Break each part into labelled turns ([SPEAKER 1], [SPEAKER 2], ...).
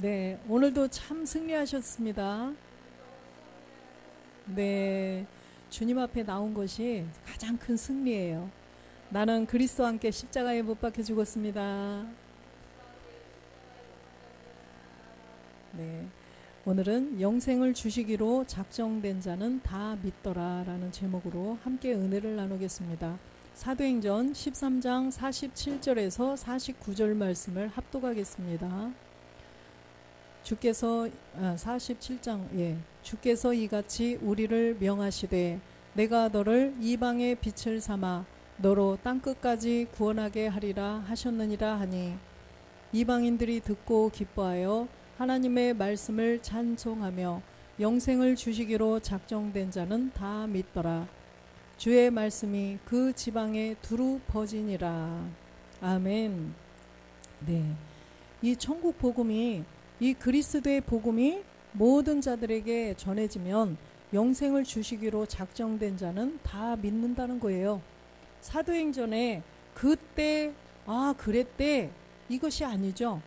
[SPEAKER 1] 네, 오늘도 참 승리하셨습니다. 네, 주님 앞에 나온 것이 가장 큰 승리예요. 나는 그리스도와 함께 십자가에 못 박혀 죽었습니다. 네, 오늘은 영생을 주시기로 작정된 자는 다 믿더라 라는 제목으로 함께 은혜를 나누겠습니다. 사도행전 13장 47절에서 49절 말씀을 합독하겠습니다. 주께서 47장 주께서 이같이 우리를 명하시되 내가 너를 이방의 빛을 삼아 너로 땅끝까지 구원하게 하리라 하셨느니라 하니 이방인들이 듣고 기뻐하여 하나님의 말씀을 찬송하며 영생을 주시기로 작정된 자는 다 믿더라. 주의 말씀이 그 지방에 두루 퍼지니라. 아멘. 네, 이 천국 복음이 이 그리스도의 복음이 모든 자들에게 전해지면 영생을 주시기로 작정된 자는 다 믿는다는 거예요. 사도행전에 그때 그랬대 이것이 아니죠.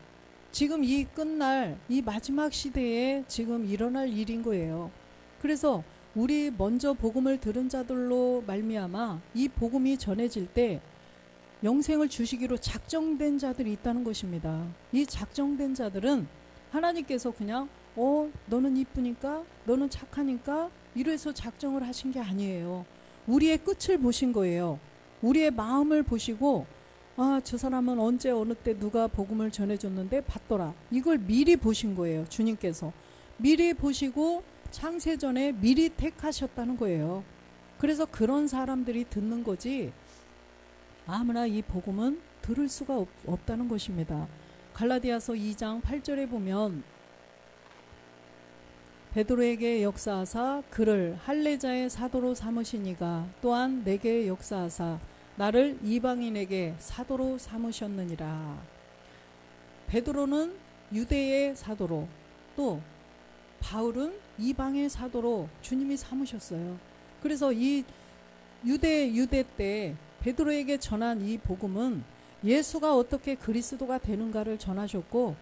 [SPEAKER 1] 지금 이 끝날 이 마지막 시대에 지금 일어날 일인 거예요. 그래서 우리 먼저 복음을 들은 자들로 말미암아 이 복음이 전해질 때 영생을 주시기로 작정된 자들이 있다는 것입니다. 이 작정된 자들은 하나님께서 그냥 너는 이쁘니까 너는 착하니까 이래서 작정을 하신 게 아니에요. 우리의 끝을 보신 거예요. 우리의 마음을 보시고 저 사람은 언제 어느 때 누가 복음을 전해줬는데 받더라. 이걸 미리 보신 거예요. 주님께서 미리 보시고 창세전에 미리 택하셨다는 거예요. 그래서 그런 사람들이 듣는 거지 아무나 이 복음은 들을 수가 없다는 것입니다. 갈라디아서 2장 8절에 보면 베드로에게 역사하사 그를 할례자의 사도로 삼으시니가 또한 내게 역사하사 나를 이방인에게 사도로 삼으셨느니라. 베드로는 유대의 사도로 또 바울은 이방의 사도로 주님이 삼으셨어요. 그래서 이 유대 때 베드로에게 전한 이 복음은 예수가 어떻게 그리스도가 되는가를 전하셨고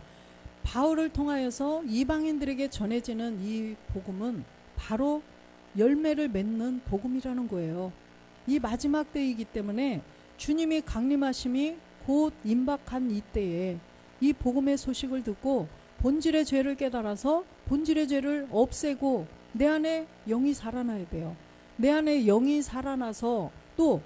[SPEAKER 1] 바울을 통하여서 이방인들에게 전해지는 이 복음은 바로 열매를 맺는 복음이라는 거예요. 이 마지막 때이기 때문에 주님이 강림하심이 곧 임박한 이때에 이 복음의 소식을 듣고 본질의 죄를 깨달아서 본질의 죄를 없애고 내 안에 영이 살아나야 돼요. 내 안에 영이 살아나서 또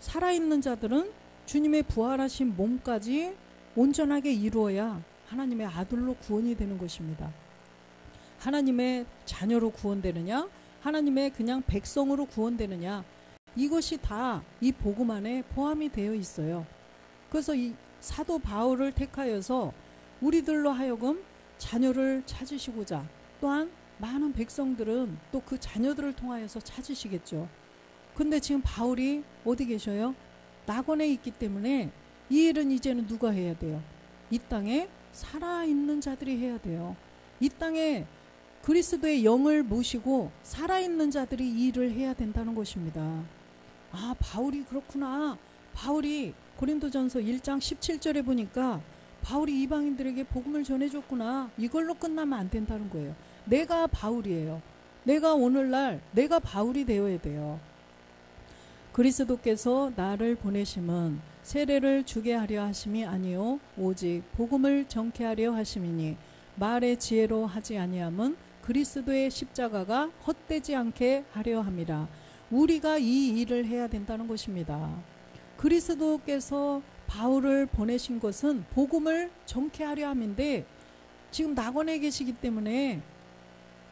[SPEAKER 1] 살아있는 자들은 주님의 부활하신 몸까지 온전하게 이루어야 하나님의 아들로 구원이 되는 것입니다. 하나님의 자녀로 구원되느냐 하나님의 그냥 백성으로 구원되느냐 이것이 다 이 복음 안에 포함이 되어 있어요. 그래서 이 사도 바울을 택하여서 우리들로 하여금 자녀를 찾으시고자 또한 많은 백성들은 또 그 자녀들을 통하여서 찾으시겠죠. 근데 지금 바울이 어디 계셔요? 낙원에 있기 때문에 이 일은 이제는 누가 해야 돼요? 이 땅에 살아있는 자들이 해야 돼요. 이 땅에 그리스도의 영을 모시고 살아있는 자들이 이 일을 해야 된다는 것입니다. 바울이 그렇구나. 바울이 고린도전서 1장 17절에 보니까 바울이 이방인들에게 복음을 전해줬구나. 이걸로 끝나면 안 된다는 거예요. 내가 바울이에요. 내가 오늘날 내가 바울이 되어야 돼요. 그리스도께서 나를 보내심은 세례를 주게 하려 하심이 아니요 오직 복음을 전케 하려 하심이니 말의 지혜로 하지 아니함은 그리스도의 십자가가 헛되지 않게 하려 함이라. 우리가 이 일을 해야 된다는 것입니다. 그리스도께서 바울을 보내신 것은 복음을 전케 하려 함인데 지금 낙원에 계시기 때문에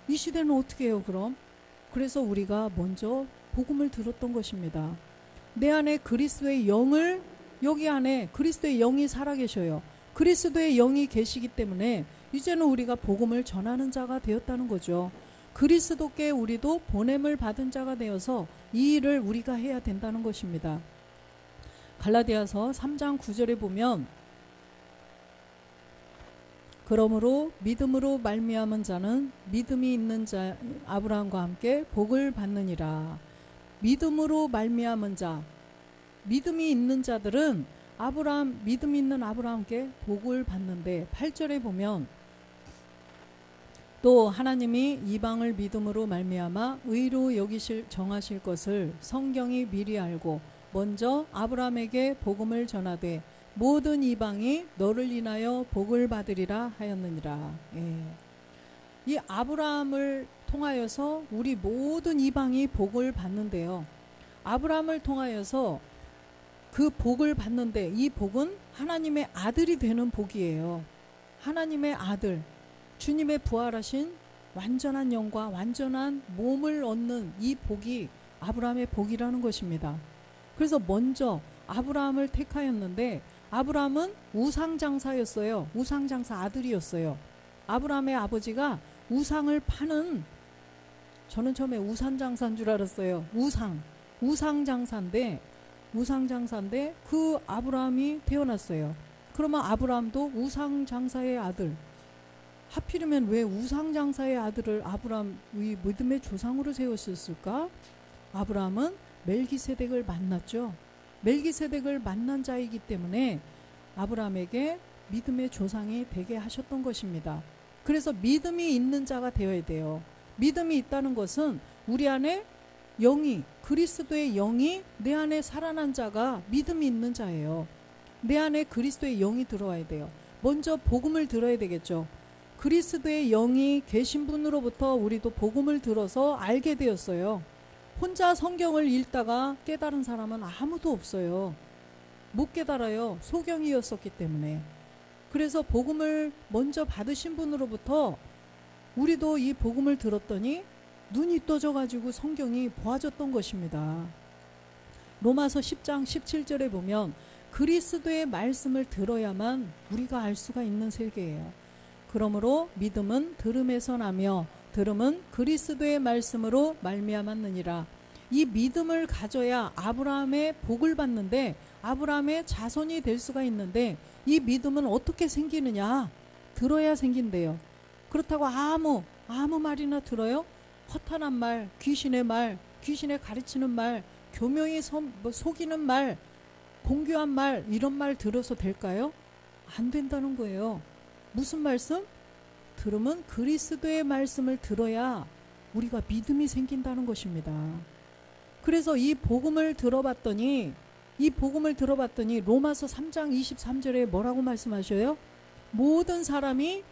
[SPEAKER 1] 이 시대는 어떻게 해요 그럼? 그래서 우리가 먼저 복음을 들었던 것입니다. 내 안에 그리스도의 영을 여기 안에 그리스도의 영이 살아계셔요. 그리스도의 영이 계시기 때문에 이제는 우리가 복음을 전하는 자가 되었다는 거죠. 그리스도께 우리도 보냄을 받은 자가 되어서 이 일을 우리가 해야 된다는 것입니다. 갈라디아서 3장 9절에 보면 그러므로 믿음으로 말미암은 자는 믿음이 있는 자 아브라함과 함께 복을 받느니라. 믿음으로 말미암은 자, 믿음이 있는 자들은 믿음 있는 아브라함께 복을 받는데 8절에 보면 또 하나님이 이방을 믿음으로 말미암아 의로 여기실 정하실 것을 성경이 미리 알고 먼저 아브라함에게 복음을 전하되 모든 이방이 너를 인하여 복을 받으리라 하였느니라. 이 아브라함을 통하여서 우리 모든 이방이 복을 받는데요. 아브라함을 통하여서 그 복을 받는데 이 복은 하나님의 아들이 되는 복이에요. 하나님의 아들, 주님의 부활하신 완전한 영과 완전한 몸을 얻는 이 복이 아브라함의 복이라는 것입니다. 그래서 먼저 아브라함을 택하였는데 아브라함은 우상장사였어요. 우상장사 아들이었어요. 아브라함의 아버지가 우상을 파는, 저는 처음에 우산장사인 줄 알았어요. 우상장사인데 그 아브라함이 태어났어요. 그러면 아브라함도 우상장사의 아들, 하필이면 왜 우상장사의 아들을 아브라함 이 믿음의 조상으로 세웠을까? 아브라함은 멜기세덱을 만났죠. 멜기세덱을 만난 자이기 때문에 아브라함에게 믿음의 조상이 되게 하셨던 것입니다. 그래서 믿음이 있는 자가 되어야 돼요. 믿음이 있다는 것은 우리 안에 영이, 그리스도의 영이 내 안에 살아난 자가 믿음이 있는 자예요. 내 안에 그리스도의 영이 들어와야 돼요. 먼저 복음을 들어야 되겠죠. 그리스도의 영이 계신 분으로부터 우리도 복음을 들어서 알게 되었어요. 혼자 성경을 읽다가 깨달은 사람은 아무도 없어요. 못 깨달아요. 소경이었었기 때문에. 그래서 복음을 먼저 받으신 분으로부터 우리도 이 복음을 들었더니 눈이 떠져가지고 성경이 보아졌던 것입니다. 로마서 10장 17절에 보면 그리스도의 말씀을 들어야만 우리가 알 수가 있는 세계예요. 그러므로 믿음은 들음에서 나며 들음은 그리스도의 말씀으로 말미암았느니라. 이 믿음을 가져야 아브라함의 복을 받는데 아브라함의 자손이 될 수가 있는데 이 믿음은 어떻게 생기느냐? 들어야 생긴대요. 그렇다고 아무 말이나 들어요? 허탄한 말, 귀신의 가르치는 말, 교묘히 속이는 말, 공교한 말, 이런 말 들어서 될까요? 안 된다는 거예요. 무슨 말씀? 들으면 그리스도의 말씀을 들어야 우리가 믿음이 생긴다는 것입니다. 그래서 이 복음을 들어봤더니 로마서 3장 23절에 뭐라고 말씀하셔요? 모든 사람이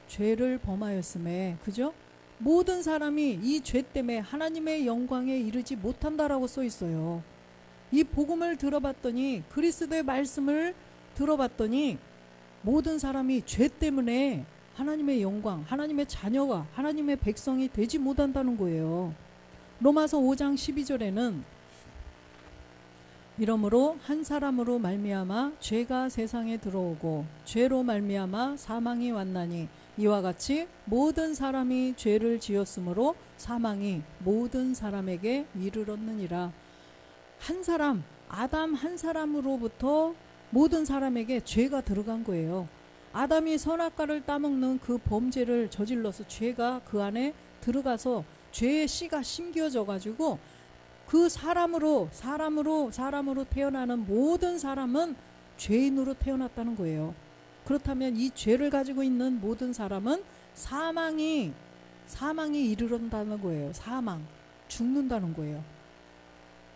[SPEAKER 1] 죄를 범하였음에, 그죠? 모든 사람이 이 죄 때문에 하나님의 영광에 이르지 못한다라고 써 있어요. 이 복음을 들어봤더니, 그리스도의 말씀을 들어봤더니 모든 사람이 죄 때문에 하나님의 영광, 하나님의 자녀가, 하나님의 백성이 되지 못한다는 거예요. 로마서 5장 12절에는 이러므로 한 사람으로 말미암아 죄가 세상에 들어오고 죄로 말미암아 사망이 왔나니 이와 같이 모든 사람이 죄를 지었으므로 사망이 모든 사람에게 이르렀느니라. 한 사람, 아담 한 사람으로부터 모든 사람에게 죄가 들어간 거예요. 아담이 선악과를 따먹는 그 범죄를 저질러서 죄가 그 안에 들어가서 죄의 씨가 심겨져 가지고 그 사람으로 태어나는 모든 사람은 죄인으로 태어났다는 거예요. 그렇다면 이 죄를 가지고 있는 모든 사람은 사망이 이르른다는 거예요. 죽는다는 거예요.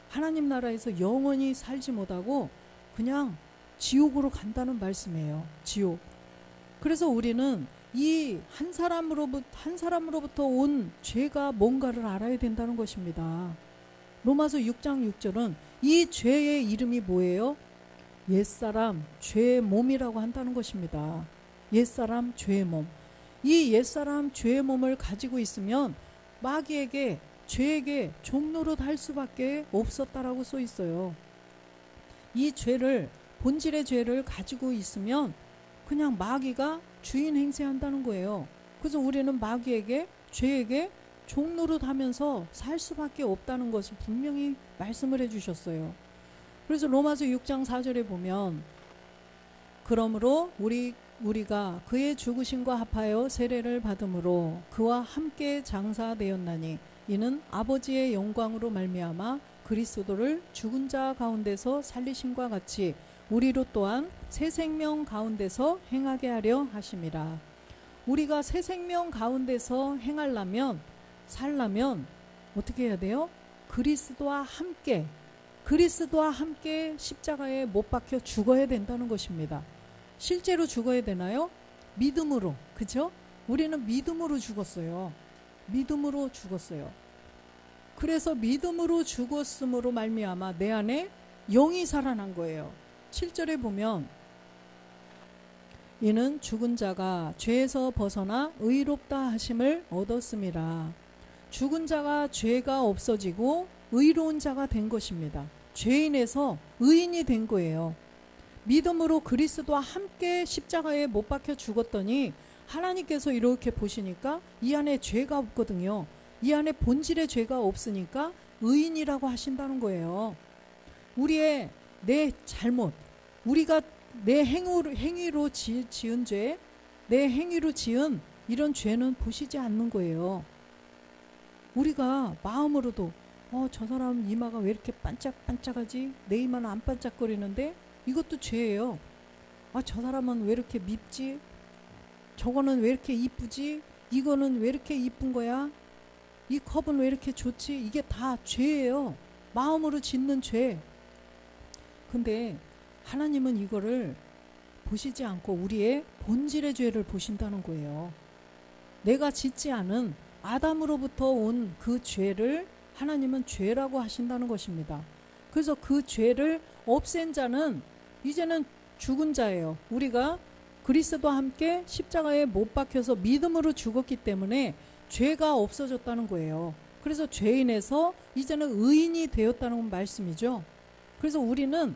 [SPEAKER 1] 하나님 나라에서 영원히 살지 못하고 그냥 지옥으로 간다는 말씀이에요. 지옥. 그래서 우리는 이 한 사람으로부터 온 죄가 뭔가를 알아야 된다는 것입니다. 로마서 6장 6절은 이 죄의 이름이 뭐예요? 옛사람 죄의 몸이라고 한다는 것입니다. 옛사람 죄의 몸. 이 옛사람 죄의 몸을 가지고 있으면 마귀에게, 죄에게 종노릇 할 수밖에 없었다라고 써 있어요. 이 죄를, 본질의 죄를 가지고 있으면 그냥 마귀가 주인 행세한다는 거예요. 그래서 우리는 마귀에게, 죄에게 종노릇 하면서 살 수밖에 없다는 것을 분명히 말씀을 해주셨어요. 그래서 로마서 6장 4절에 보면 그러므로 우리가 그의 죽으심과 합하여 세례를 받음으로 그와 함께 장사되었나니 이는 아버지의 영광으로 말미암아 그리스도를 죽은 자 가운데서 살리심과 같이 우리로 또한 새 생명 가운데서 행하게 하려 하심이라. 우리가 새 생명 가운데서 행하려면, 살려면 어떻게 해야 돼요? 그리스도와 함께 십자가에 못 박혀 죽어야 된다는 것입니다. 실제로 죽어야 되나요? 믿음으로, 그죠? 우리는 믿음으로 죽었어요. 믿음으로 죽었어요. 그래서 믿음으로 죽었음으로 말미암아 내 안에 영이 살아난 거예요. 7절에 보면 이는 죽은 자가 죄에서 벗어나 의롭다 하심을 얻었음이라. 죽은 자가 죄가 없어지고 의로운 자가 된 것입니다. 죄인에서 의인이 된 거예요. 믿음으로 그리스도와 함께 십자가에 못 박혀 죽었더니 하나님께서 이렇게 보시니까 이 안에 죄가 없거든요. 이 안에 본질의 죄가 없으니까 의인이라고 하신다는 거예요. 우리의 내 잘못, 우리가 내 행위로 지은 죄, 내 행위로 지은 이런 죄는 보시지 않는 거예요. 우리가 마음으로도 저 사람 이마가 왜 이렇게 반짝반짝하지? 내 이마는 안 반짝거리는데? 이것도 죄예요. 저 사람은 왜 이렇게 밉지? 저거는 왜 이렇게 이쁘지? 이거는 왜 이렇게 이쁜 거야? 이 컵은 왜 이렇게 좋지? 이게 다 죄예요. 마음으로 짓는 죄. 근데 하나님은 이거를 보시지 않고 우리의 본질의 죄를 보신다는 거예요. 내가 짓지 않은 아담으로부터 온 그 죄를 하나님은 죄라고 하신다는 것입니다. 그래서 그 죄를 없앤 자는 이제는 죽은 자예요. 우리가 그리스도와 함께 십자가에 못 박혀서 믿음으로 죽었기 때문에 죄가 없어졌다는 거예요. 그래서 죄인에서 이제는 의인이 되었다는 말씀이죠. 그래서 우리는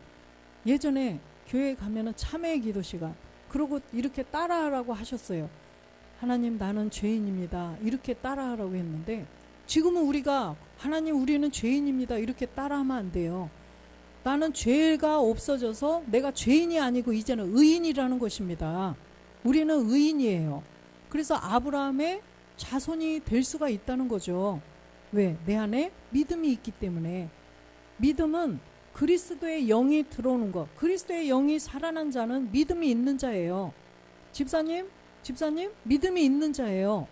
[SPEAKER 1] 예전에 교회에 가면은 참회의 기도 시간, 그러고 이렇게 따라하라고 하셨어요. 하나님, 나는 죄인입니다. 이렇게 따라하라고 했는데 지금은 우리가 하나님, 우리는 죄인입니다. 이렇게 따라하면 안 돼요. 나는 죄가 없어져서 내가 죄인이 아니고 이제는 의인이라는 것입니다. 우리는 의인이에요. 그래서 아브라함의 자손이 될 수가 있다는 거죠. 왜? 내 안에 믿음이 있기 때문에. 믿음은 그리스도의 영이 들어오는 것. 그리스도의 영이 살아난 자는 믿음이 있는 자예요. 집사님, 믿음이 있는 자예요.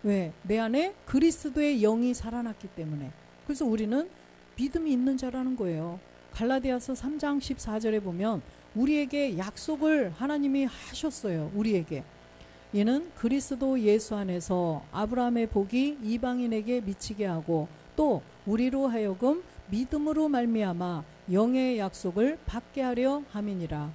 [SPEAKER 1] 왜? 내 안에 그리스도의 영이 살아났기 때문에. 그래서 우리는 믿음이 있는 자라는 거예요. 갈라디아서 3장 14절에 보면 우리에게 약속을 하나님이 하셨어요. 우리에게. 이는 그리스도 예수 안에서 아브라함의 복이 이방인에게 미치게 하고 또 우리로 하여금 믿음으로 말미암아 영의 약속을 받게 하려 함이니라.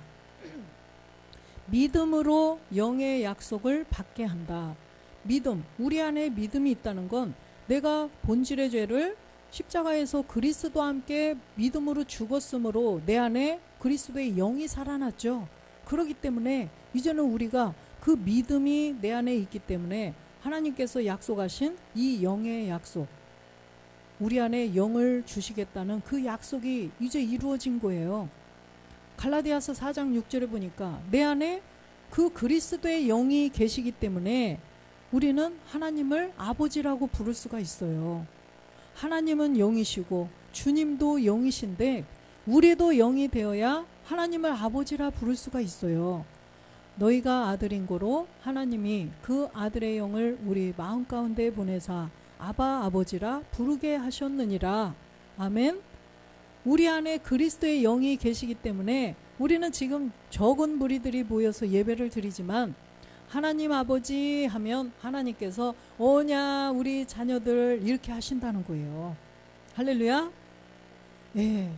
[SPEAKER 1] 믿음으로 영의 약속을 받게 한다. 믿음, 우리 안에 믿음이 있다는 건 내가 본질의 죄를 십자가에서 그리스도와 함께 믿음으로 죽었으므로 내 안에 그리스도의 영이 살아났죠. 그렇기 때문에 이제는 우리가 그 믿음이 내 안에 있기 때문에 하나님께서 약속하신 이 영의 약속, 우리 안에 영을 주시겠다는 그 약속이 이제 이루어진 거예요. 갈라디아서 4장 6절에 보니까 내 안에 그 그리스도의 영이 계시기 때문에 우리는 하나님을 아버지라고 부를 수가 있어요. 하나님은 영이시고 주님도 영이신데 우리도 영이 되어야 하나님을 아버지라 부를 수가 있어요. 너희가 아들인 고로 하나님이 그 아들의 영을 우리 마음 가운데 보내사 아바 아버지라 부르게 하셨느니라. 아멘. 우리 안에 그리스도의 영이 계시기 때문에 우리는 지금 적은 무리들이 모여서 예배를 드리지만 하나님 아버지 하면 하나님께서 오냐 우리 자녀들 이렇게 하신다는 거예요. 할렐루야. 예.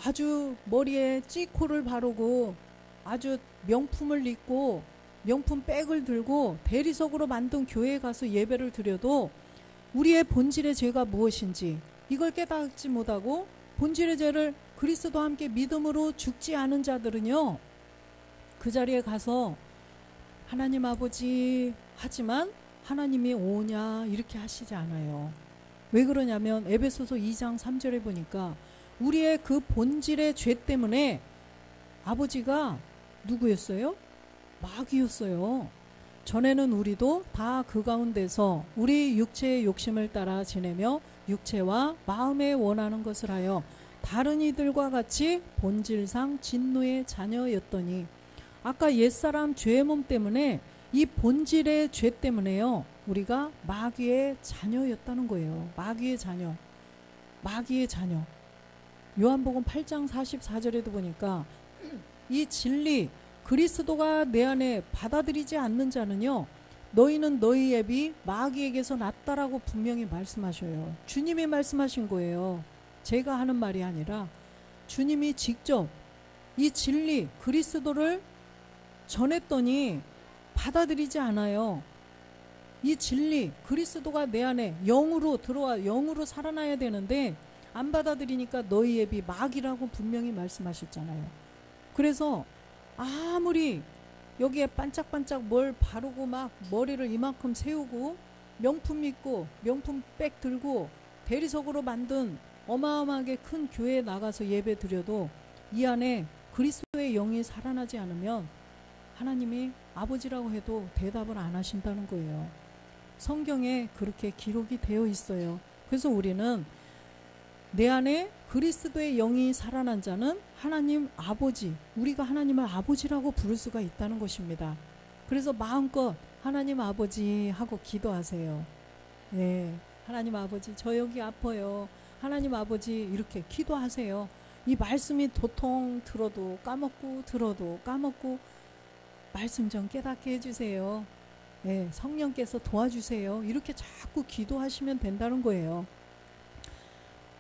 [SPEAKER 1] 아주 머리에 찌코를 바르고 아주 명품을 입고 명품 백을 들고 대리석으로 만든 교회에 가서 예배를 드려도 우리의 본질의 죄가 무엇인지 이걸 깨닫지 못하고 본질의 죄를 그리스도와 함께 믿음으로 죽지 않은 자들은요, 그 자리에 가서 하나님 아버지 하지만 하나님이 오냐 이렇게 하시지 않아요. 왜 그러냐면 에베소서 2장 3절에 보니까 우리의 그 본질의 죄 때문에 아버지가 누구였어요? 마귀였어요. 전에는 우리도 다 그 가운데서 우리 육체의 욕심을 따라 지내며 육체와 마음에 원하는 것을 하여 다른 이들과 같이 본질상 진노의 자녀였더니, 아까 옛사람 죄의 몸 때문에 이 본질의 죄 때문에요. 우리가 마귀의 자녀였다는 거예요. 마귀의 자녀. 마귀의 자녀. 요한복음 8장 44절에도 보니까 이 진리, 그리스도가 내 안에 받아들이지 않는 자는요, 너희는 너희 앱이 마귀에게서 났다라고 분명히 말씀하셔요. 주님이 말씀하신 거예요. 제가 하는 말이 아니라 주님이 직접 이 진리, 그리스도를 전했더니 받아들이지 않아요. 이 진리, 그리스도가 내 안에 영으로 들어와 영으로 살아나야 되는데 안 받아들이니까 너희 앱이 마귀라고 분명히 말씀하셨잖아요. 그래서 아무리 여기에 반짝반짝 뭘 바르고 막 머리를 이만큼 세우고 명품 입고 명품 백 들고 대리석으로 만든 어마어마하게 큰 교회에 나가서 예배 드려도 이 안에 그리스도의 영이 살아나지 않으면 하나님이 아버지라고 해도 대답을 안 하신다는 거예요. 성경에 그렇게 기록이 되어 있어요. 그래서 우리는 내 안에 그리스도의 영이 살아난 자는 하나님 아버지, 우리가 하나님을 아버지라고 부를 수가 있다는 것입니다. 그래서 마음껏 하나님 아버지 하고 기도하세요. 네, 하나님 아버지 저 여기 아파요. 하나님 아버지 이렇게 기도하세요. 이 말씀이 도통 들어도 까먹고 들어도 까먹고 말씀 좀 깨닫게 해주세요. 네, 성령께서 도와주세요. 이렇게 자꾸 기도하시면 된다는 거예요.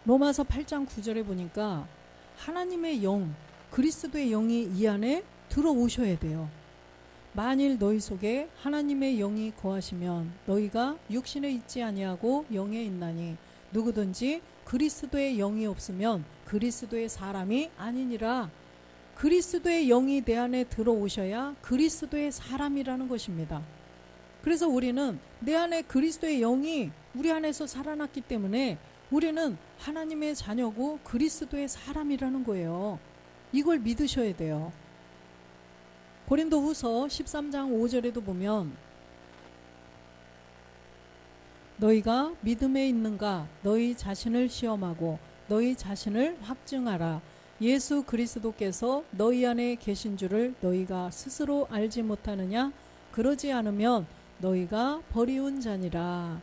[SPEAKER 1] 로마서 8장 9절에 보니까 하나님의 영, 그리스도의 영이 이 안에 들어오셔야 돼요. 만일 너희 속에 하나님의 영이 거하시면 너희가 육신에 있지 아니하고 영에 있나니 누구든지 그리스도의 영이 없으면 그리스도의 사람이 아니니라. 그리스도의 영이 내 안에 들어오셔야 그리스도의 사람이라는 것입니다. 그래서 우리는 내 안에 그리스도의 영이 우리 안에서 살아났기 때문에 우리는 하나님의 자녀고 그리스도의 사람이라는 거예요. 이걸 믿으셔야 돼요. 고린도후서 13장 5절에도 보면 너희가 믿음에 있는가 너희 자신을 시험하고 너희 자신을 확증하라. 예수 그리스도께서 너희 안에 계신 줄을 너희가 스스로 알지 못하느냐? 그러지 않으면 너희가 버리운 자니라.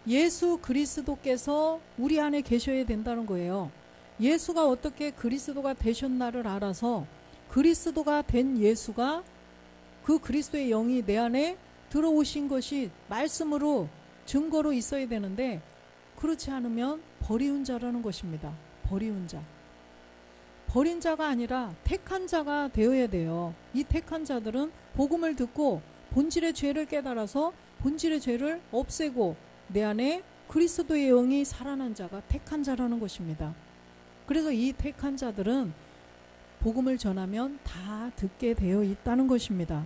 [SPEAKER 1] 예수 그리스도께서 우리 안에 계셔야 된다는 거예요. 예수가 어떻게 그리스도가 되셨나를 알아서 그리스도가 된 예수가 그 그리스도의 영이 내 안에 들어오신 것이 말씀으로 증거로 있어야 되는데 그렇지 않으면 버리운 자라는 것입니다. 버리운 자. 버린 자가 아니라 택한 자가 되어야 돼요. 이 택한 자들은 복음을 듣고 본질의 죄를 깨달아서 본질의 죄를 없애고 내 안에 그리스도의 영이 살아난 자가 택한 자라는 것입니다. 그래서 이 택한 자들은 복음을 전하면 다 듣게 되어 있다는 것입니다.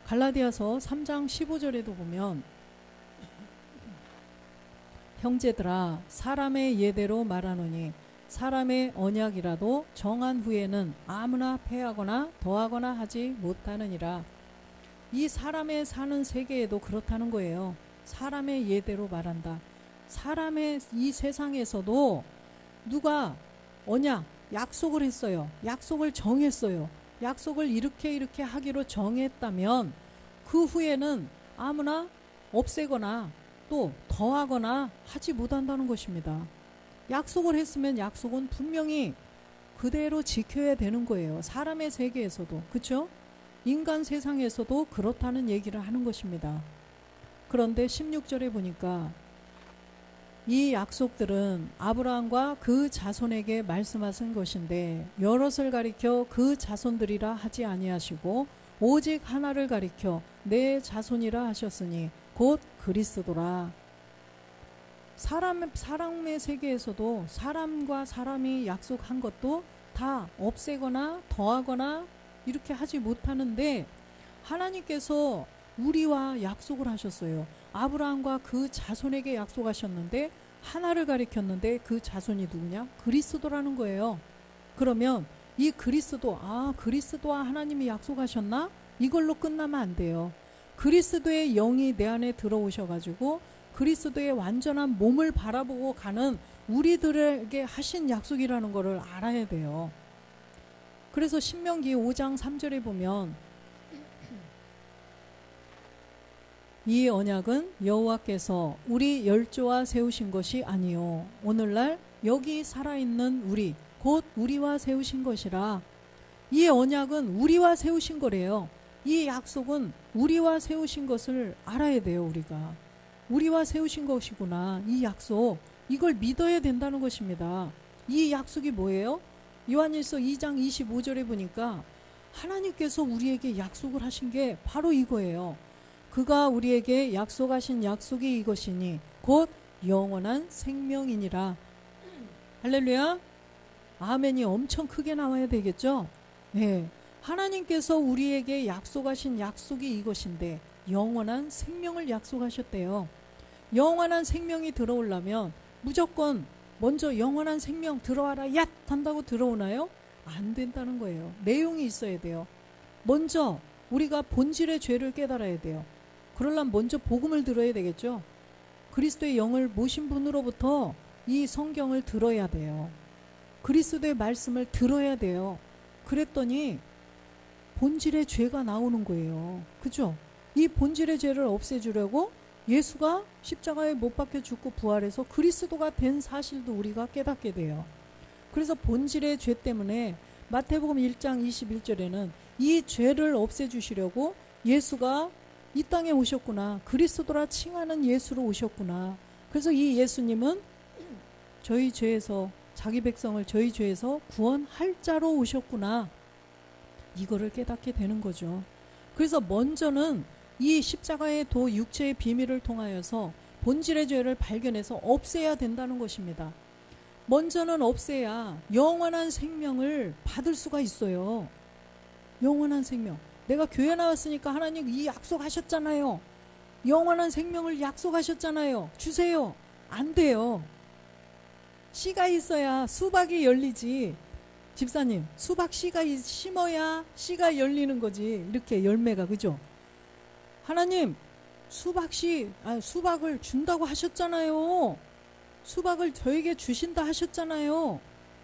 [SPEAKER 1] 갈라디아서 3장 15절에도 보면 형제들아 사람의 예대로 말하노니 사람의 언약이라도 정한 후에는 아무나 패하거나 더하거나 하지 못하느니라. 이 사람의 사는 세계에도 그렇다는 거예요. 사람의 예대로 말한다. 사람의 이 세상에서도 누가 언약, 약속을 했어요. 약속을 정했어요. 약속을 이렇게 하기로 정했다면 그 후에는 아무나 없애거나 또 더하거나 하지 못한다는 것입니다. 약속을 했으면 약속은 분명히 그대로 지켜야 되는 거예요. 사람의 세계에서도. 그렇죠? 인간 세상에서도 그렇다는 얘기를 하는 것입니다. 그런데 16절에 보니까 이 약속들은 아브라함과 그 자손에게 말씀하신 것인데 여럿을 가리켜 그 자손들이라 하지 아니하시고 오직 하나를 가리켜 내 자손이라 하셨으니 곧 그리스도라. 사람의 세계에서도 사람과 사람이 약속한 것도 다 없애거나 더하거나 이렇게 하지 못하는데 하나님께서 우리와 약속을 하셨어요. 아브라함과 그 자손에게 약속하셨는데 하나를 가리켰는데 그 자손이 누구냐? 그리스도라는 거예요. 그러면 이 그리스도, 그리스도와 하나님이 약속하셨나? 이걸로 끝나면 안 돼요. 그리스도의 영이 내 안에 들어오셔가지고 그리스도의 완전한 몸을 바라보고 가는 우리들에게 하신 약속이라는 것을 알아야 돼요. 그래서 신명기 5장 3절에 보면 이 언약은 여호와께서 우리 열조와 세우신 것이 아니요 오늘날 여기 살아있는 우리 곧 우리와 세우신 것이라. 이 언약은 우리와 세우신 거래요. 이 약속은 우리와 세우신 것을 알아야 돼요. 우리가 우리와 세우신 것이구나. 이 약속, 이걸 믿어야 된다는 것입니다. 이 약속이 뭐예요? 요한일서 2장 25절에 보니까 하나님께서 우리에게 약속을 하신 게 바로 이거예요. 그가 우리에게 약속하신 약속이 이것이니 곧 영원한 생명이니라. 할렐루야. 아멘이 엄청 크게 나와야 되겠죠? 네. 하나님께서 우리에게 약속하신 약속이 이것인데 영원한 생명을 약속하셨대요. 영원한 생명이 들어오려면 무조건 먼저 영원한 생명 들어와라 얏 한다고 들어오나요? 안 된다는 거예요. 내용이 있어야 돼요. 먼저 우리가 본질의 죄를 깨달아야 돼요. 그러려면 먼저 복음을 들어야 되겠죠. 그리스도의 영을 모신 분으로부터 이 성경을 들어야 돼요. 그리스도의 말씀을 들어야 돼요. 그랬더니 본질의 죄가 나오는 거예요. 그죠? 이 본질의 죄를 없애주려고 예수가 십자가에 못 박혀 죽고 부활해서 그리스도가 된 사실도 우리가 깨닫게 돼요. 그래서 본질의 죄 때문에 마태복음 1장 21절에는 이 죄를 없애주시려고 예수가 이 땅에 오셨구나. 그리스도라 칭하는 예수로 오셨구나. 그래서 이 예수님은 저희 죄에서, 자기 백성을 저희 죄에서 구원할 자로 오셨구나. 이거를 깨닫게 되는 거죠. 그래서 먼저는 이 십자가의 도 육체의 비밀을 통하여서 본질의 죄를 발견해서 없애야 된다는 것입니다. 먼저는 없애야 영원한 생명을 받을 수가 있어요. 영원한 생명. 내가 교회 나왔으니까 하나님 이 약속하셨잖아요. 영원한 생명을 약속하셨잖아요. 주세요. 안 돼요. 씨가 있어야 수박이 열리지. 집사님, 수박 씨가 심어야 씨가 열리는 거지. 이렇게 열매가, 그죠? 하나님, 수박을 준다고 하셨잖아요. 수박을 저에게 주신다 하셨잖아요.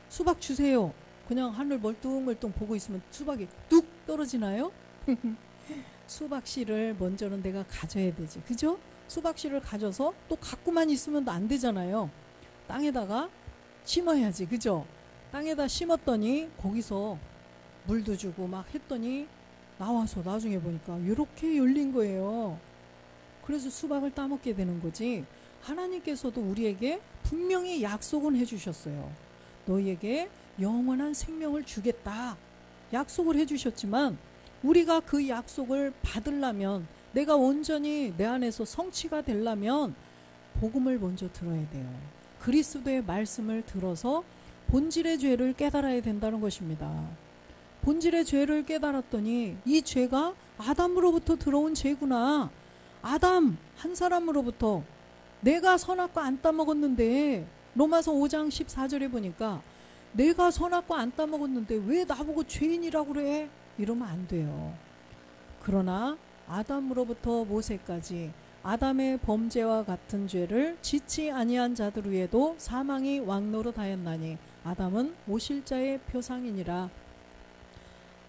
[SPEAKER 1] 수박 주세요. 그냥 하늘 멀뚱멀뚱 보고 있으면 수박이 뚝 떨어지나요? 수박 씨를 먼저는 내가 가져야 되지. 그죠? 수박 씨를 가져서 또 갖고만 있으면 안 되잖아요. 땅에다가 심어야지. 그죠? 땅에다 심었더니 거기서 물도 주고 막 했더니 나와서 나중에 보니까 이렇게 열린 거예요. 그래서 수박을 따먹게 되는 거지. 하나님께서도 우리에게 분명히 약속은 해주셨어요. 너희에게 영원한 생명을 주겠다. 약속을 해주셨지만 우리가 그 약속을 받으려면, 내가 온전히 내 안에서 성취가 되려면 복음을 먼저 들어야 돼요. 그리스도의 말씀을 들어서 본질의 죄를 깨달아야 된다는 것입니다. 본질의 죄를 깨달았더니 이 죄가 아담으로부터 들어온 죄구나. 아담 한 사람으로부터. 내가 선악과 안 따먹었는데, 로마서 5장 14절에 보니까 내가 선악과 안 따먹었는데 왜 나보고 죄인이라고 그래? 이러면 안 돼요. 그러나 아담으로부터 모세까지 아담의 범죄와 같은 죄를 짓지 아니한 자들 위에도 사망이 왕노릇하였나니 아담은 오실 자의 표상이니라.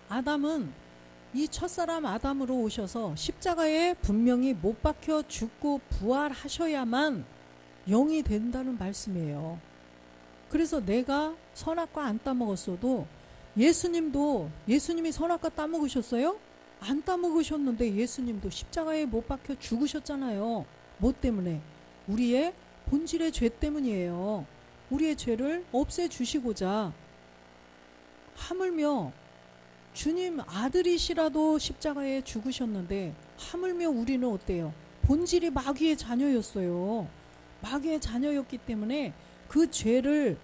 [SPEAKER 1] 아담은 이 첫사람 아담으로 오셔서 십자가에 분명히 못 박혀 죽고 부활하셔야만 영이 된다는 말씀이에요. 그래서 내가 선악과 안 따먹었어도 예수님이 선악과 따먹으셨어요? 안 따먹으셨는데 예수님도 십자가에 못 박혀 죽으셨잖아요. 뭐 때문에? 우리의 본질의 죄 때문이에요. 우리의 죄를 없애주시고자. 하물며 주님 아들이시라도 십자가에 죽으셨는데 하물며 우리는 어때요? 본질이 마귀의 자녀였어요. 마귀의 자녀였기 때문에 그 죄를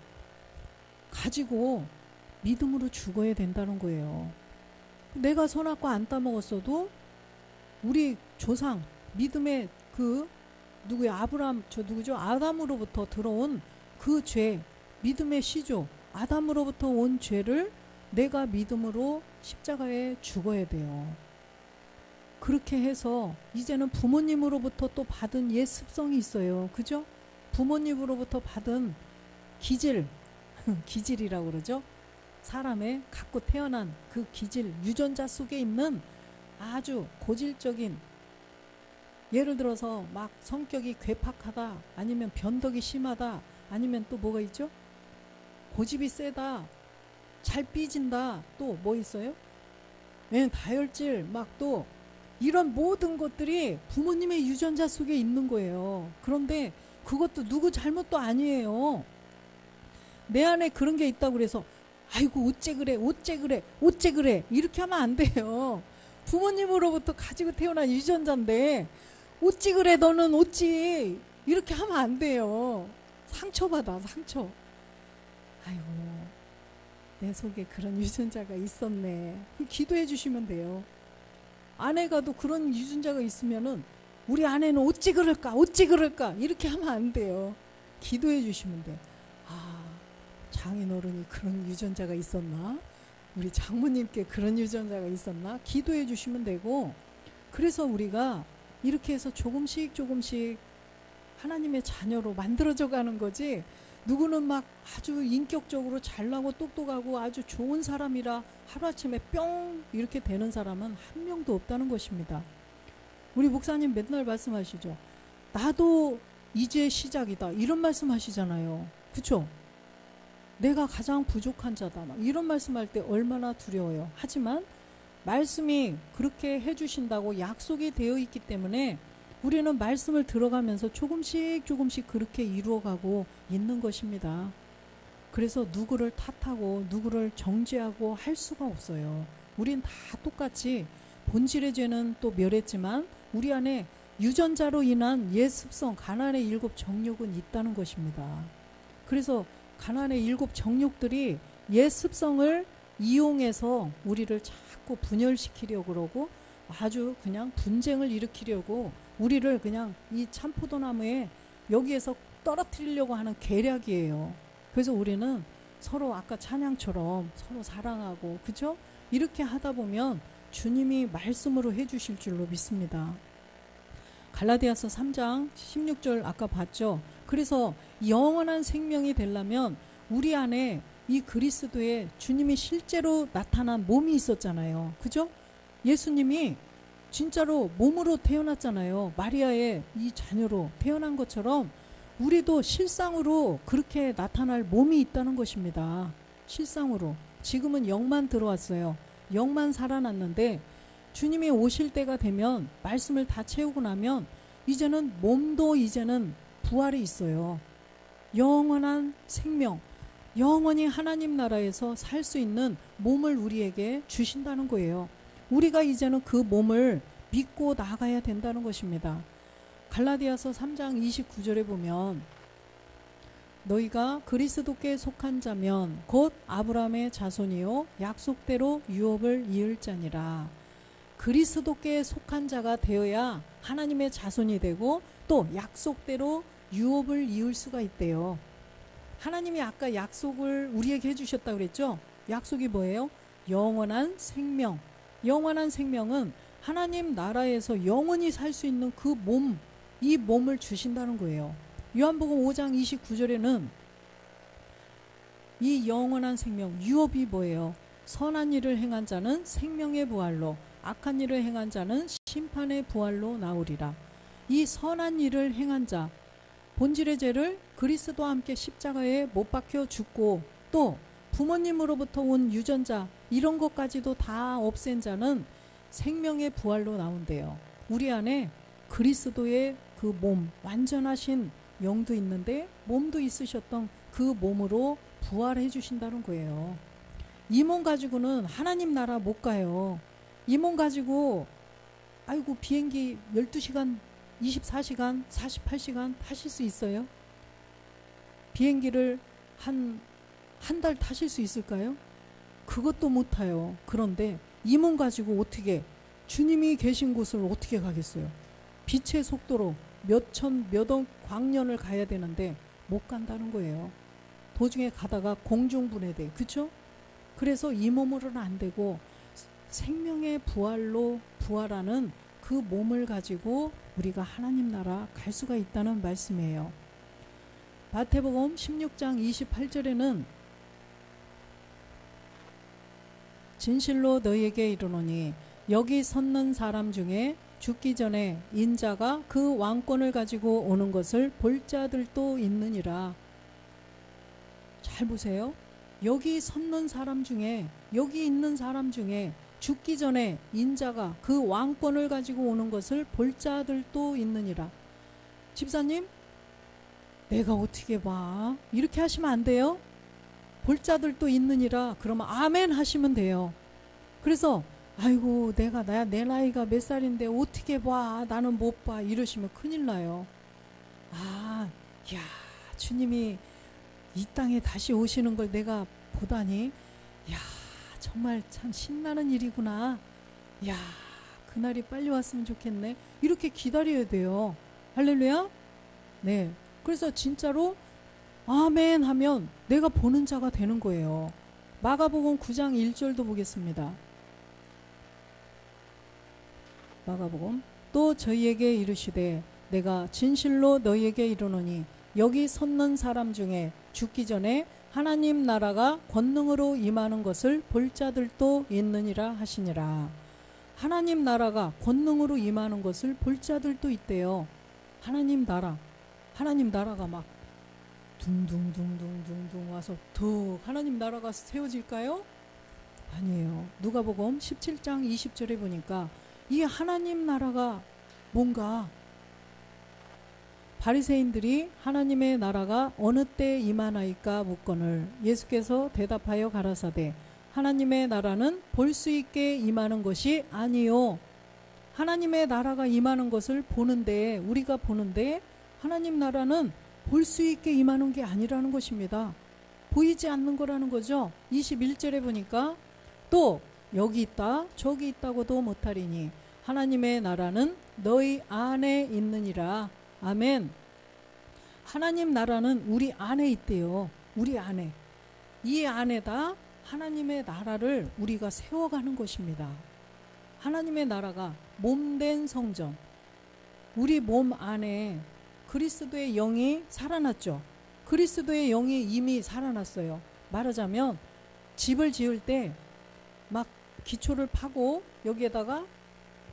[SPEAKER 1] 가지고 믿음으로 죽어야 된다는 거예요. 내가 선악과 안 따먹었어도 우리 조상 믿음의 아담으로부터 들어온 그 죄, 믿음의 시조, 아담으로부터 온 죄를 내가 믿음으로 십자가에 죽어야 돼요. 그렇게 해서 이제는 부모님으로부터 또 받은 옛 습성이 있어요. 그죠? 부모님으로부터 받은 기질이라고 그러죠? 사람의 갖고 태어난 그 기질, 유전자 속에 있는 아주 고질적인 예를 들어서 막 성격이 괴팍하다, 아니면 변덕이 심하다, 아니면 또 뭐가 있죠? 고집이 세다, 잘 삐진다, 또 뭐 있어요? 다혈질, 막 또 이런 모든 것들이 부모님의 유전자 속에 있는 거예요. 그런데 그것도 누구 잘못도 아니에요. 내 안에 그런 게 있다고 그래서 아이고 어째 그래 어째 그래 어째 그래 이렇게 하면 안 돼요. 부모님으로부터 가지고 태어난 유전자인데 어찌 그래 너는 어찌 이렇게 하면 안 돼요. 상처받아 상처. 아이고 내 속에 그런 유전자가 있었네. 기도해 주시면 돼요. 아내가도 그런 유전자가 있으면은 우리 아내는 어찌 그럴까 어찌 그럴까 이렇게 하면 안 돼요. 기도해 주시면 돼. 아, 장인어른이 그런 유전자가 있었나? 우리 장모님께 그런 유전자가 있었나? 기도해 주시면 되고, 그래서 우리가 이렇게 해서 조금씩 조금씩 하나님의 자녀로 만들어져 가는 거지, 누구는 막 아주 인격적으로 잘나고 똑똑하고 아주 좋은 사람이라 하루아침에 뿅 이렇게 되는 사람은 한 명도 없다는 것입니다. 우리 목사님 맨날 말씀하시죠. 나도 이제 시작이다 이런 말씀하시잖아요. 그쵸? 내가 가장 부족한 자다 막 이런 말씀할 때 얼마나 두려워요. 하지만 말씀이 그렇게 해주신다고 약속이 되어 있기 때문에 우리는 말씀을 들어가면서 조금씩 조금씩 그렇게 이루어가고 있는 것입니다. 그래서 누구를 탓하고 누구를 정죄하고 할 수가 없어요. 우린 다 똑같이 본질의 죄는 또 멸했지만 우리 안에 유전자로 인한 옛 습성, 가나안의 7 정욕은 있다는 것입니다. 그래서 가나안의 7 정욕들이 옛 습성을 이용해서 우리를 자꾸 분열시키려고 그러고 아주 그냥 분쟁을 일으키려고 우리를 그냥 이 참포도나무에 여기에서 떨어뜨리려고 하는 계략이에요. 그래서 우리는 서로 아까 찬양처럼 서로 사랑하고, 그죠? 이렇게 하다 보면 주님이 말씀으로 해주실 줄로 믿습니다. 갈라디아서 3장 16절 아까 봤죠? 그래서 영원한 생명이 되려면 우리 안에 이 그리스도의 주님이 실제로 나타난 몸이 있었잖아요. 그죠? 예수님이 진짜로 몸으로 태어났잖아요. 마리아의 이 자녀로 태어난 것처럼 우리도 실상으로 그렇게 나타날 몸이 있다는 것입니다. 실상으로. 지금은 영만 들어왔어요. 영만 살아났는데 주님이 오실 때가 되면 말씀을 다 채우고 나면 이제는 몸도 이제는 부활이 있어요. 영원한 생명, 영원히 하나님 나라에서 살 수 있는 몸을 우리에게 주신다는 거예요. 우리가 이제는 그 몸을 믿고 나가야 된다는 것입니다. 갈라디아서 3장 29절에 보면 너희가 그리스도께 속한 자면 곧 아브라함의 자손이요 약속대로 유업을 이을 자니라. 그리스도께 속한 자가 되어야 하나님의 자손이 되고 또 약속대로 유업을 이을 수가 있대요. 하나님이 아까 약속을 우리에게 해주셨다고 그랬죠? 약속이 뭐예요? 영원한 생명. 영원한 생명은 하나님 나라에서 영원히 살 수 있는 그 몸, 이 몸을 주신다는 거예요. 요한복음 5장 29절에는 이 영원한 생명, 유업이 뭐예요? 선한 일을 행한 자는 생명의 부활로, 악한 일을 행한 자는 심판의 부활로 나오리라. 이 선한 일을 행한 자, 본질의 죄를 그리스도와 함께 십자가에 못 박혀 죽고 또 부모님으로부터 온 유전자 이런 것까지도 다 없앤 자는 생명의 부활로 나온대요. 우리 안에 그리스도의 그 몸, 완전하신 영도 있는데 몸도 있으셨던 그 몸으로 부활해 주신다는 거예요. 이 몸 가지고는 하나님 나라 못 가요. 이 몸 가지고 아이고 비행기 12시간, 24시간, 48시간 타실 수 있어요? 비행기를 한 달 타실 수 있을까요? 그것도 못 타요. 그런데 이 몸 가지고 어떻게 주님이 계신 곳을 어떻게 가겠어요? 빛의 속도로 몇억 광년을 가야 되는데 못 간다는 거예요. 도중에 가다가 공중분해돼. 그쵸? 그래서 이 몸으로는 안 되고 생명의 부활로 부활하는 그 몸을 가지고 우리가 하나님 나라 갈 수가 있다는 말씀이에요. 마태복음 16장 28절에는 진실로 너희에게 이르노니 여기 섰는 사람 중에 죽기 전에 인자가 그 왕권을 가지고 오는 것을 볼 자들도 있느니라. 잘 보세요. 여기 섰는 사람 중에, 여기 있는 사람 중에 죽기 전에 인자가 그 왕권을 가지고 오는 것을 볼 자들도 있느니라. 집사님, 내가 어떻게 봐? 이렇게 하시면 안 돼요. 볼 자들도 있느니라. 그러면 아멘 하시면 돼요. 그래서 아이고 내 나이가 몇 살인데 어떻게 봐? 나는 못 봐. 이러시면 큰일 나요. 야, 주님이 이 땅에 다시 오시는 걸 내가 보다니, 야, 정말 참 신나는 일이구나. 야, 그날이 빨리 왔으면 좋겠네. 이렇게 기다려야 돼요. 할렐루야. 네. 그래서 진짜로 아멘 하면 내가 보는 자가 되는 거예요. 마가복음 9장 1절도 보겠습니다. 마가복음. 또 저희에게 이르시되 내가 진실로 너희에게 이르노니 여기 섰는 사람 중에 죽기 전에 하나님 나라가 권능으로 임하는 것을 볼 자들도 있느니라 하시니라. 하나님 나라가 권능으로 임하는 것을 볼 자들도 있대요. 하나님 나라가 막 둥둥둥둥둥둥 와서 더 하나님 나라가 세워질까요? 아니에요. 누가복음 17장 20절에 보니까 이 하나님 나라가 뭔가, 바리새인들이 하나님의 나라가 어느 때 임하나이까 묻거늘 예수께서 대답하여 가라사대 하나님의 나라는 볼 수 있게 임하는 것이 아니요. 하나님의 나라가 임하는 것을 보는데, 우리가 보는데 하나님 나라는 볼 수 있게 임하는 게 아니라는 것입니다. 보이지 않는 거라는 거죠. 21절에 보니까 또 여기 있다 저기 있다고도 못하리니 하나님의 나라는 너희 안에 있느니라. 아멘. 하나님 나라는 우리 안에 있대요. 우리 안에. 이 안에다 하나님의 나라를 우리가 세워가는 것입니다. 하나님의 나라가 몸된 성전, 우리 몸 안에 그리스도의 영이 살아났죠. 그리스도의 영이 이미 살아났어요. 말하자면 집을 지을 때 막 기초를 파고 여기에다가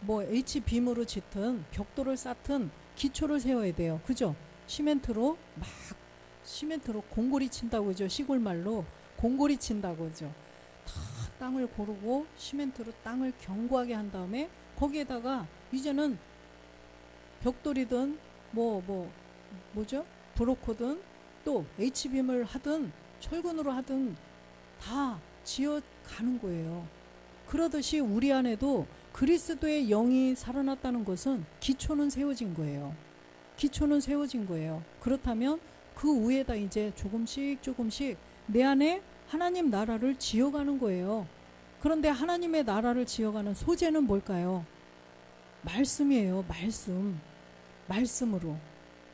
[SPEAKER 1] 뭐 H빔으로 짙은 벽돌을 쌓든 기초를 세워야 돼요. 그죠? 시멘트로 공고리 친다고 하죠. 시골말로 공고리 친다고 하죠. 다 땅을 고르고 시멘트로 땅을 견고하게 한 다음에 거기에다가 이제는 벽돌이든 뭐죠? 브로코든 또 H빔을 하든 철근으로 하든 다 지어가는 거예요. 그러듯이 우리 안에도 그리스도의 영이 살아났다는 것은 기초는 세워진 거예요. 기초는 세워진 거예요. 그렇다면 그 위에다 이제 조금씩 내 안에 하나님 나라를 지어가는 거예요. 그런데 하나님의 나라를 지어가는 소재는 뭘까요? 말씀이에요. 말씀으로.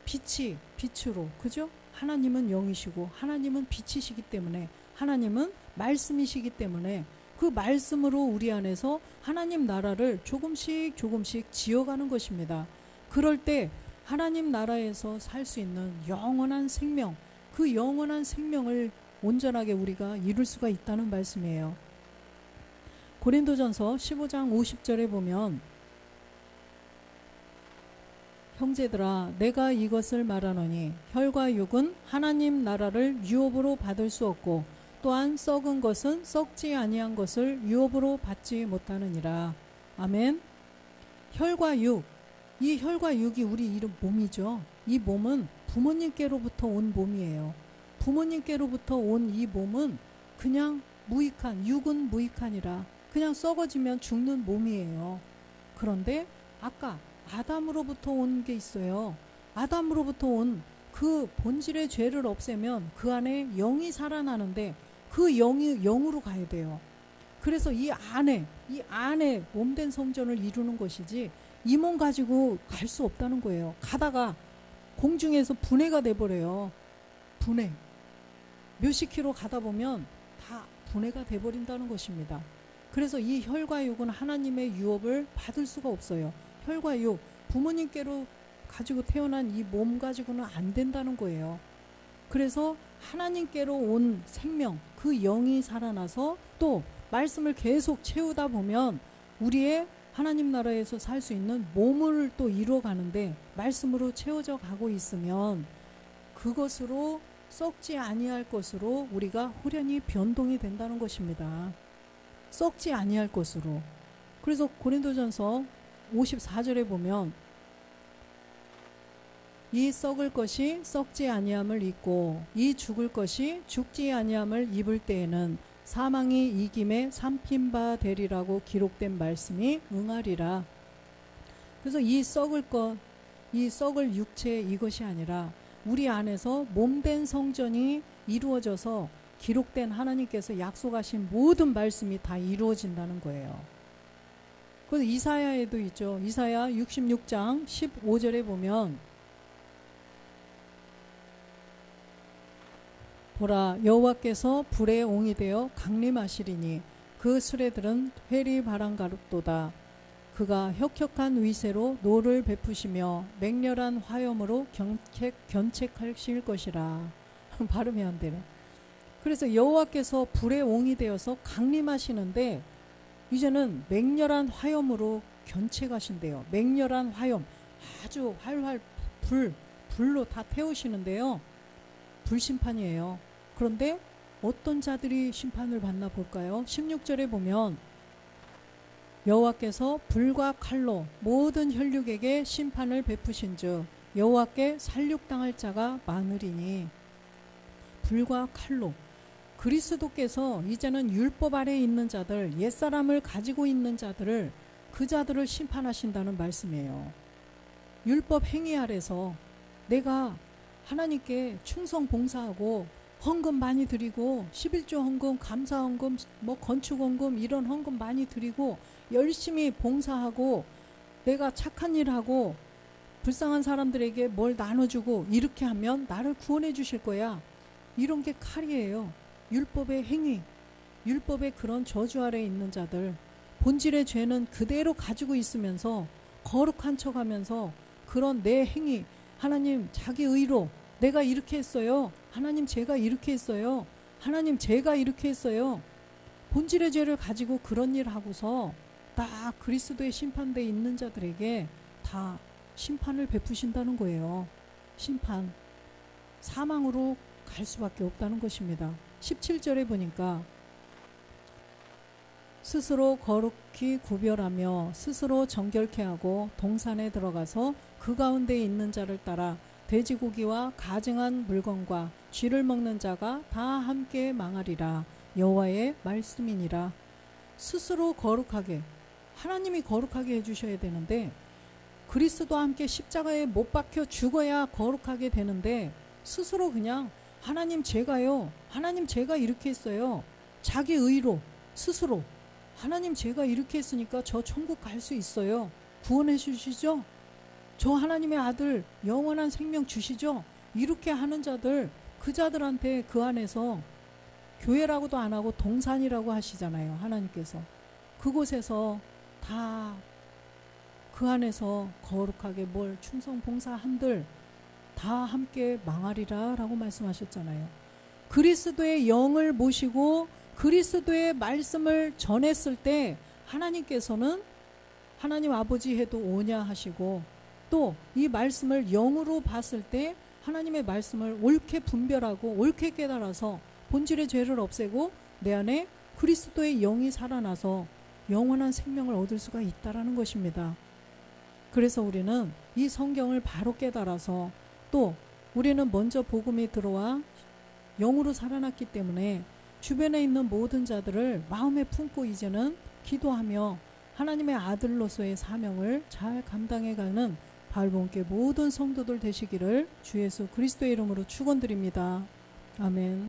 [SPEAKER 1] 빛으로. 그죠? 하나님은 영이시고 하나님은 빛이시기 때문에, 하나님은 말씀이시기 때문에 그 말씀으로 우리 안에서 하나님 나라를 조금씩 지어가는 것입니다. 그럴 때 하나님 나라에서 살 수 있는 영원한 생명, 그 영원한 생명을 온전하게 우리가 이룰 수가 있다는 말씀이에요. 고린도전서 15장 50절에 보면 형제들아 내가 이것을 말하노니 혈과 육은 하나님 나라를 유업으로 받을 수 없고 또한 썩은 것은 썩지 아니한 것을 유업으로 받지 못하느니라. 아멘. 혈과 육, 이 혈과 육이 우리 이름 몸이죠. 이 몸은 부모님께로부터 온 몸이에요. 부모님께로부터 온 이 몸은 그냥 무익한, 육은 무익하니라 그냥 썩어지면 죽는 몸이에요. 그런데 아까 아담으로부터 온 게 있어요. 아담으로부터 온 그 본질의 죄를 없애면 그 안에 영이 살아나는데 그 영이 영으로 가야 돼요. 그래서 이 안에 몸된 성전을 이루는 것이지 이 몸 가지고 갈 수 없다는 거예요. 가다가 공중에서 분해가 돼버려요. 분해. 몇십 킬로 가다 보면 다 분해가 돼버린다는 것입니다. 그래서 이 혈과 육은 하나님의 유업을 받을 수가 없어요. 혈과 육, 부모님께로 가지고 태어난 이 몸 가지고는 안 된다는 거예요. 그래서 하나님께로 온 생명, 그 영이 살아나서 또 말씀을 계속 채우다 보면 우리의 하나님 나라에서 살 수 있는 몸을 또 이루어가는데 말씀으로 채워져 가고 있으면 그것으로 썩지 아니할 것으로 우리가 호련히 변동이 된다는 것입니다. 썩지 아니할 것으로. 그래서 고린도전서 54절에 보면 이 썩을 것이 썩지 아니함을 입고 이 죽을 것이 죽지 아니함을 입을 때에는 사망이 이김에 삼킨 바 되리라고 기록된 말씀이 응하리라. 그래서 이 썩을 것, 이 썩을 육체 이것이 아니라 우리 안에서 몸된 성전이 이루어져서 기록된 하나님께서 약속하신 모든 말씀이 다 이루어진다는 거예요. 그래서 이사야에도 있죠. 이사야 66장 15절에 보면 보라 여호와께서 불의 옹이 되어 강림하시리니 그 수레들은 회리 바람가루도다. 그가 혁혁한 위세로 노를 베푸시며 맹렬한 화염으로 견책하실 것이라. 발음이 안 되네. 그래서 여호와께서 불의 옹이 되어서 강림하시는데 이제는 맹렬한 화염으로 견책하신대요. 맹렬한 화염, 아주 활활 불로 다 태우시는데요. 불심판이에요. 그런데 어떤 자들이 심판을 받나 볼까요? 16절에 보면 여호와께서 불과 칼로 모든 혈육에게 심판을 베푸신즉 여호와께 살육당할 자가 많으리니. 불과 칼로 그리스도께서 이제는 율법 아래에 있는 자들, 옛사람을 가지고 있는 자들을 그 자들을 심판하신다는 말씀이에요. 율법 행위 아래서 내가 하나님께 충성 봉사하고 헌금 많이 드리고 11조 헌금, 감사 헌금, 건축 헌금 이런 헌금 많이 드리고 열심히 봉사하고 내가 착한 일하고 불쌍한 사람들에게 뭘 나눠주고 이렇게 하면 나를 구원해 주실 거야. 이런 게 칼이에요. 율법의 행위, 율법의 그런 저주 아래에 있는 자들, 본질의 죄는 그대로 가지고 있으면서 거룩한 척하면서 그런 내 행위, 하나님 자기 의로 내가 이렇게 했어요. 하나님 제가 이렇게 했어요. 하나님 제가 이렇게 했어요. 본질의 죄를 가지고 그런 일 하고서 딱 그리스도의 심판대에 있는 자들에게 다 심판을 베푸신다는 거예요. 심판. 사망으로 갈 수밖에 없다는 것입니다. 17절에 보니까 스스로 거룩히 구별하며 스스로 정결케 하고 동산에 들어가서 그 가운데 있는 자를 따라 돼지고기와 가증한 물건과 쥐를 먹는 자가 다 함께 망하리라. 여호와의 말씀이니라. 스스로 거룩하게, 하나님이 거룩하게 해주셔야 되는데 그리스도와 함께 십자가에 못 박혀 죽어야 거룩하게 되는데 스스로 그냥 하나님 제가요, 하나님 제가 이렇게 했어요. 자기 의로 스스로 하나님 제가 이렇게 했으니까 저 천국 갈 수 있어요. 구원해 주시죠? 저 하나님의 아들 영원한 생명 주시죠? 이렇게 하는 자들, 그 자들한테 그 안에서 교회라고도 안 하고 동산이라고 하시잖아요. 하나님께서. 그곳에서 다 그 안에서 거룩하게 뭘 충성 봉사한들 다 함께 망하리라 라고 말씀하셨잖아요. 그리스도의 영을 모시고 그리스도의 말씀을 전했을 때 하나님께서는 하나님 아버지 해도 오냐 하시고 또 이 말씀을 영으로 봤을 때 하나님의 말씀을 옳게 분별하고 옳게 깨달아서 본질의 죄를 없애고 내 안에 그리스도의 영이 살아나서 영원한 생명을 얻을 수가 있다라는 것입니다. 그래서 우리는 이 성경을 바로 깨달아서 또 우리는 먼저 복음이 들어와 영으로 살아났기 때문에 주변에 있는 모든 자들을 마음에 품고 이제는 기도하며 하나님의 아들로서의 사명을 잘 감당해가는 바울본교회 모든 성도들 되시기를 주 예수 그리스도의 이름으로 축원드립니다. 아멘.